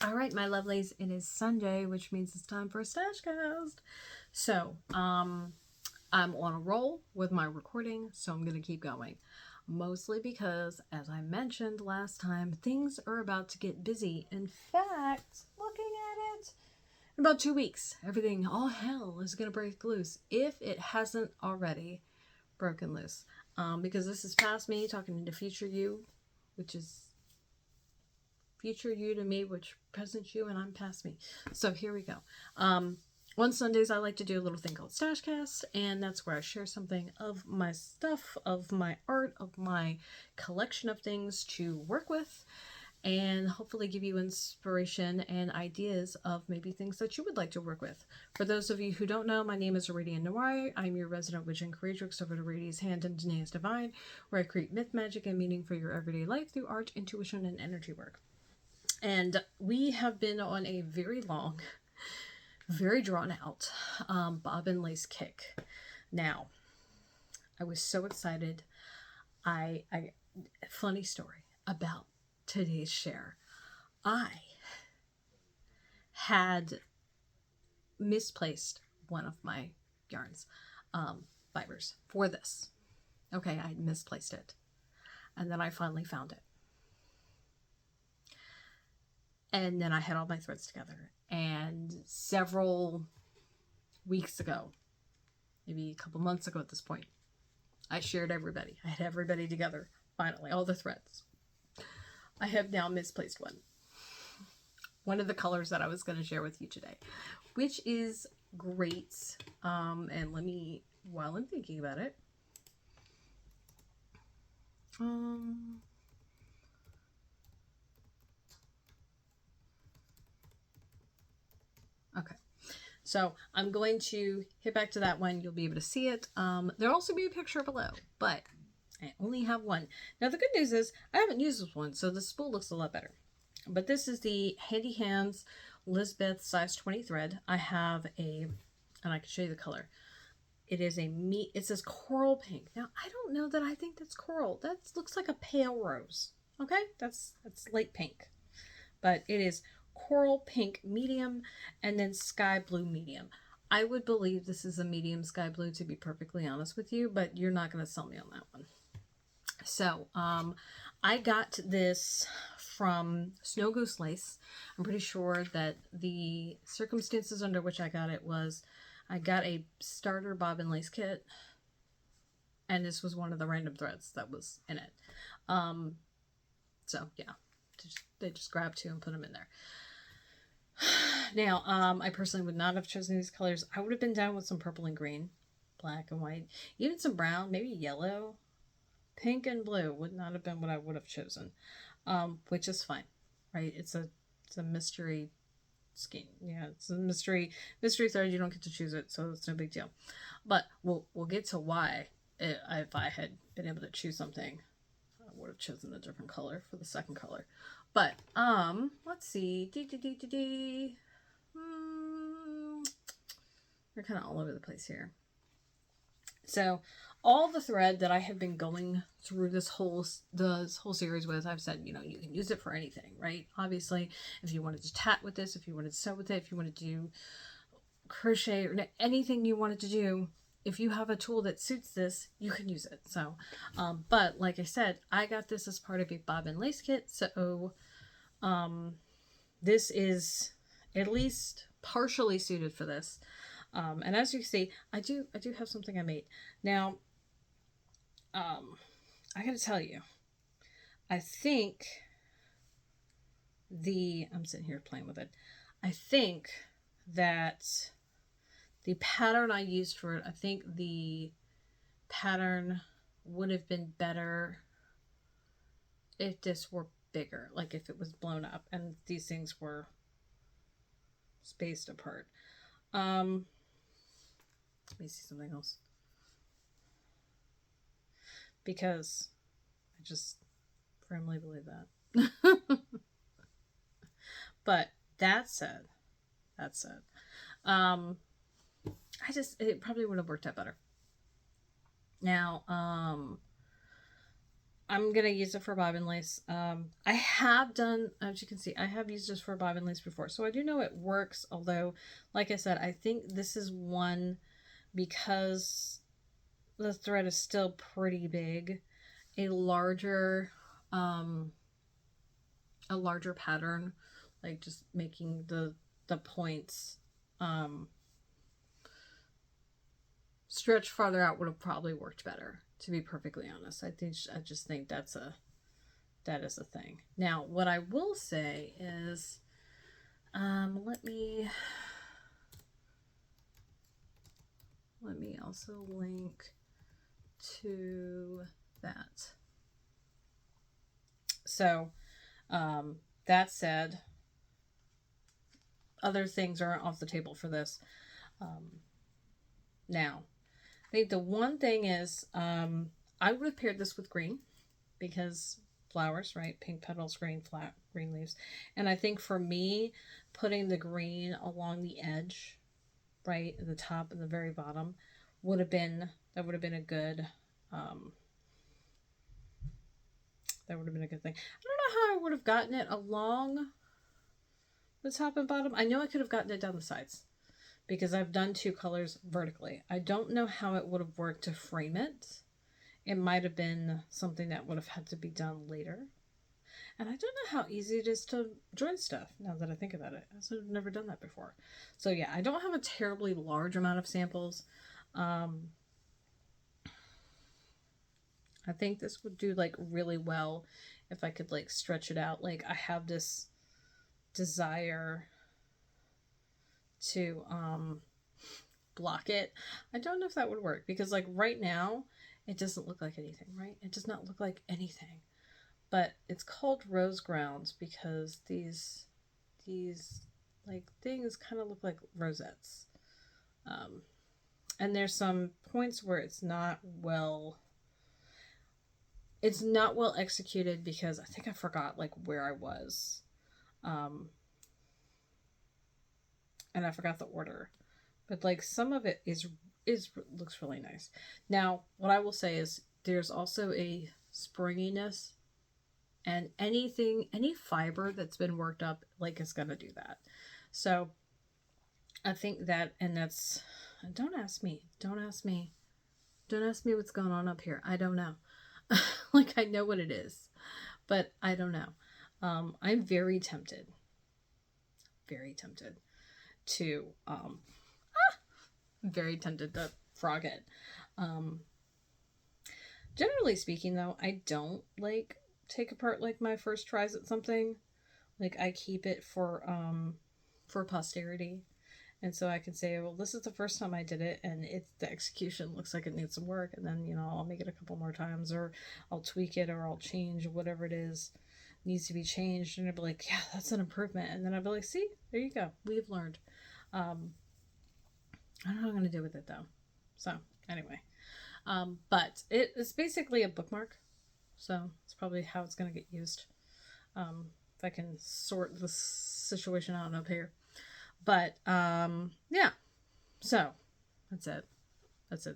All right, my lovelies, it is Sunday, which means it's time for a Stashcast. So, I'm on a roll with my recording, so I'm going to keep going. Mostly because, as I mentioned last time, things are about to get busy. In fact, looking at it, in about 2 weeks, everything, all hell, is going to break loose if it hasn't already broken loose. Because this is past me talking into future you, which is future you to me, which present you, and I'm past me. So here we go. On Sundays, I like to do a little thing called Stashcast, and that's where I share something of my stuff, of my art, of my collection of things to work with, and hopefully give you inspiration and ideas of maybe things that you would like to work with. For those of you who don't know, my name is Aradia Noir. I'm your resident witch and creatrix over to Aradia's Hand and Danae's Divine, where I create myth, magic, and meaning for your everyday life through art, intuition, and energy work. And we have been on a very long, very drawn out Bobbin Lace kick. Now, I was so excited. I funny story about today's share. I had misplaced one of my yarns, fibers for this. Okay, I misplaced it. And then I finally found it. And then I had all my threads together. And several weeks ago, maybe a couple months ago at this point, I shared everybody. I had everybody together, finally, all the threads. I have now misplaced one. One of the colors that I was going to share with you today, which is great. And let me, while I'm thinking about it, okay. So I'm going to hit back to that one. You'll be able to see it. There'll also be a picture below, but I only have one. Now the good news is I haven't used this one, so the spool looks a lot better. But this is the Handy Hands Lizbeth size 20 thread. I have a, and I can show you the color. It is a meat. It says coral pink. Now I don't know that I think that's coral. That looks like a pale rose. Okay, that's light pink, but it is coral pink medium and then sky blue medium. I would believe this is a medium sky blue, to be perfectly honest with you, but you're not going to sell me on that one. So I got this from Snowgoose Lace. I'm pretty sure that the circumstances under which I got it was I got a starter bobbin lace kit, and this was one of the random threads that was in it. So yeah, they just grabbed two and put them in there. Now, I personally would not have chosen these colors. I would have been down with some purple and green, black and white, even some brown, maybe yellow. Pink and blue would not have been what I would have chosen, which is fine, right? It's a mystery scheme. Yeah, it's a mystery thread. You don't get to choose it, so it's no big deal. But we'll get to why. If I had been able to choose something, I would have chosen a different color for the second color. But let's see. We're kind of all over the place here. So all the thread that I have been going through this whole series with, I've said, you can use it for anything, right? Obviously, if you wanted to tat with this, if you wanted to sew with it, if you wanted to do crochet or anything you wanted to do, if you have a tool that suits this, you can use it. So, but like I said, I got this as part of a bobbin lace kit. So, this is at least partially suited for this. And as you see, I do have something I made. Now, I gotta tell you, I think I'm sitting here playing with it. I think that the pattern I used for it, I think the pattern would have been better if this were bigger, like if it was blown up and these things were spaced apart. Let me see something else. Because I just firmly believe that. But that said, it probably would have worked out better. Now, I'm gonna use it for bobbin lace. I have done, as you can see, I have used this for bobbin lace before, so I do know it works. Although, like I said, I think this is one, because the thread is still pretty big, a larger, um, a larger pattern, like just making the points, um, stretch farther out would have probably worked better. To be perfectly honest, I just think that is a thing. Now, what I will say is, let me also link to that. So, that said, other things aren't off the table for this. Now, I think the one thing is, I would have paired this with green, because flowers, right? Pink petals, green green leaves. And I think for me, putting the green along the edge, right at the top and the very bottom, would have been a good, that would have been a good thing. I don't know how I would have gotten it along the top and bottom. I know I could have gotten it down the sides, because I've done two colors vertically. I don't know how it would have worked to frame it. It might have been something that would have had to be done later. And I don't know how easy it is to join stuff, now that I think about it. I've never done that before. So yeah, I don't have a terribly large amount of samples. I think this would do like really well if I could like stretch it out. Like, I have this desire to block it. I don't know if that would work, because like right now it doesn't look like anything, right? It does not look like anything. But it's called rose grounds because these like things kind of look like rosettes. And there's some points where it's not well executed, because I think I forgot like where I was. And I forgot the order. But like some of it is looks really nice. Now, what I will say is there's also a springiness, and any fiber that's been worked up, like, is gonna do that. So I think that, and that's, don't ask me what's going on up here. I don't know. Like, I know what it is, but I don't know. I'm very tempted to very tempted to frog it. Generally speaking, though, I don't like take apart like my first tries at something. Like, I keep it for posterity, and so I can say, well, this is the first time I did it, and the execution looks like it needs some work, and then, I'll make it a couple more times, or I'll tweak it, or I'll change whatever it is needs to be changed, and I'll be like, yeah, that's an improvement, and then I'll be like, see, there you go, we've learned. I don't know what I'm gonna do with it though. So anyway, but it's basically a bookmark, so it's probably how it's gonna get used. If I can sort the situation out up here, but yeah. So that's it.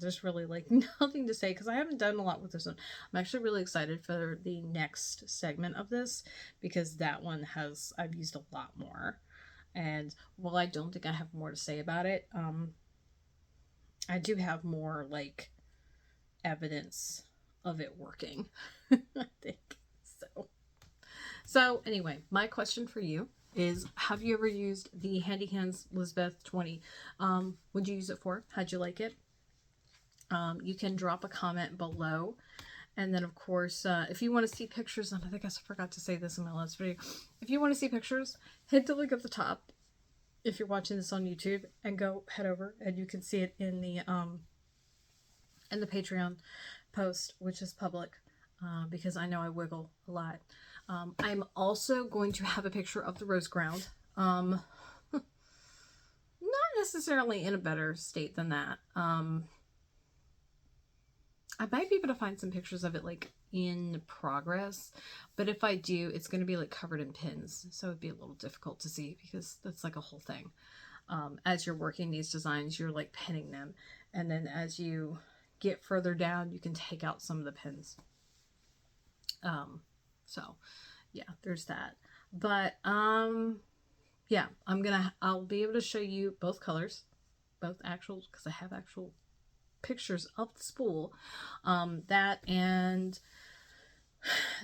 There's really like nothing to say, because I haven't done a lot with this one. I'm actually really excited for the next segment of this, because that one I've used a lot more. And while I don't think I have more to say about it, I do have more like evidence of it working. I think so. So anyway, my question for you is, have you ever used the Handy Hands Lizbeth 20? Would you use it for? How'd you like it? You can drop a comment below. And then, of course, if you want to see pictures, and I think I forgot to say this in my last video, if you want to see pictures, hit the link at the top if you're watching this on YouTube, and head over, and you can see it in the Patreon post, which is public, because I know I wiggle a lot. I'm also going to have a picture of the rose ground. Not necessarily in a better state than that. I might be able to find some pictures of it like in progress, but if I do, it's going to be like covered in pins, so it'd be a little difficult to see, because that's like a whole thing. As you're working these designs, you're like pinning them, and then as you get further down, you can take out some of the pins. So yeah, there's that. But yeah, I'll be able to show you both colors, both actual, because I have actual pictures of the spool. That, and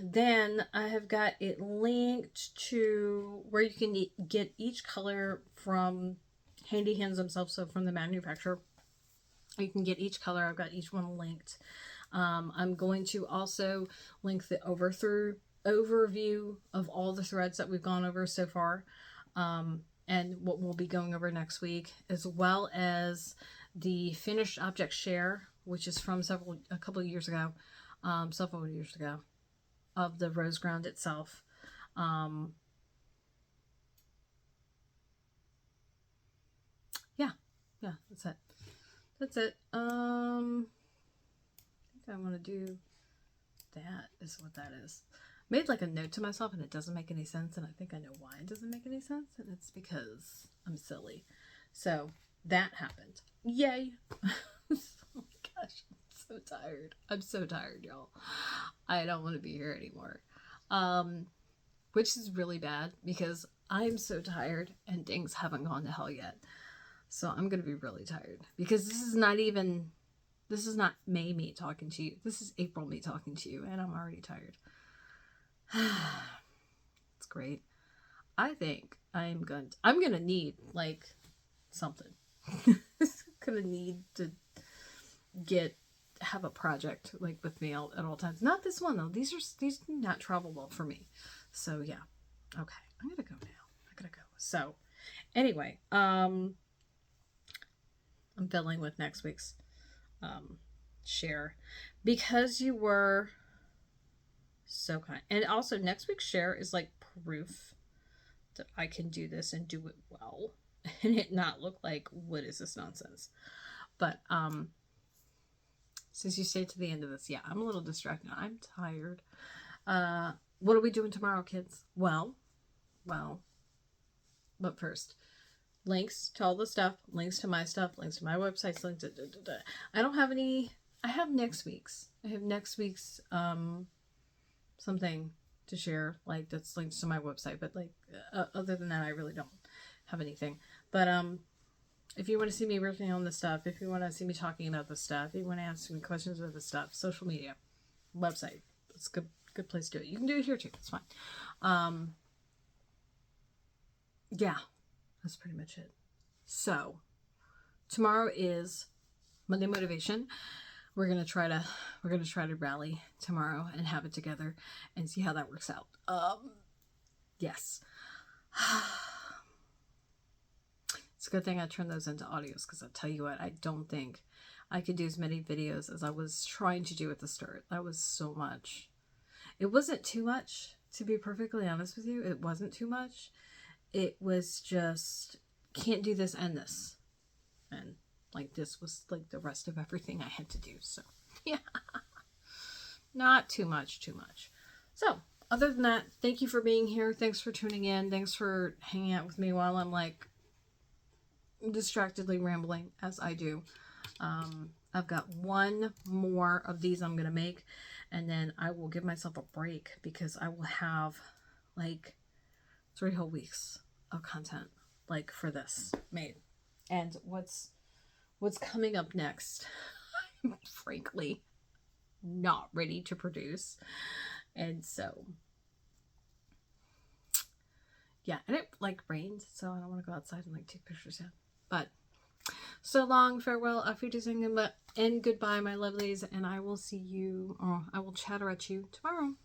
then I have got it linked to where you can get each color from Handy Hands themselves, so from the manufacturer. You can get each color. I've got each one linked. I'm going to also link the overview of all the threads that we've gone over so far, and what we'll be going over next week, as well as the finished object share, which is from several years ago, of the rose ground itself. Yeah, that's it. I think I want to do that, is what that is. Made like a note to myself and it doesn't make any sense, and I think I know why it doesn't make any sense, and it's because I'm silly. So that happened. Yay. Oh my gosh, I'm so tired. I'm so tired, y'all. I don't want to be here anymore. Which is really bad because I'm so tired and things haven't gone to hell yet. So I'm going to be really tired because this is not May me talking to you. This is April me talking to you, and I'm already tired. It's great. I think I'm gonna need like something. Gonna need to have a project like with me at all times. Not this one though. These do not travel well for me. So yeah. Okay, I'm gonna go now. I gotta go. So anyway, I'm filling with next week's share because you were so kind. And also next week's share is like proof that I can do this and do it well and it not look like, what is this nonsense? But since you stayed to the end of this, yeah, I'm a little distracted. I'm tired. What are we doing tomorrow, kids? Well, but first, links to all the stuff, links to my stuff, links to my websites, links to I don't have any. I have next week's something to share, like that's linked to my website, but like other than that I really don't have anything. But if you want to see me working on this stuff, if you want to see me talking about this stuff, if you want to ask me questions about this stuff, social media, website, it's a good place to do it. You can do it here too, it's fine. Yeah, that's pretty much it. So tomorrow is Monday Motivation. We're gonna try to rally tomorrow and have it together and see how that works out. Yes. It's a good thing I turned those into audios, because I'll tell you what, I don't think I could do as many videos as I was trying to do at the start. That was so much. It wasn't too much, to be perfectly honest with you. It wasn't too much. It was just, can't do this and this. And like this was like the rest of everything I had to do. So yeah, not too much. So other than that, thank you for being here. Thanks for tuning in. Thanks for hanging out with me while I'm like distractedly rambling as I do. I've got one more of these I'm going to make, and then I will give myself a break because I will have like 3 whole weeks of content like for this made. And what's coming up next, I'm frankly not ready to produce. And so yeah, and it like rained, so I don't want to go outside and like take pictures yet. But so long, farewell, auf Wiedersehen, and goodbye, my lovelies, and I will see you, or I will chatter at you tomorrow.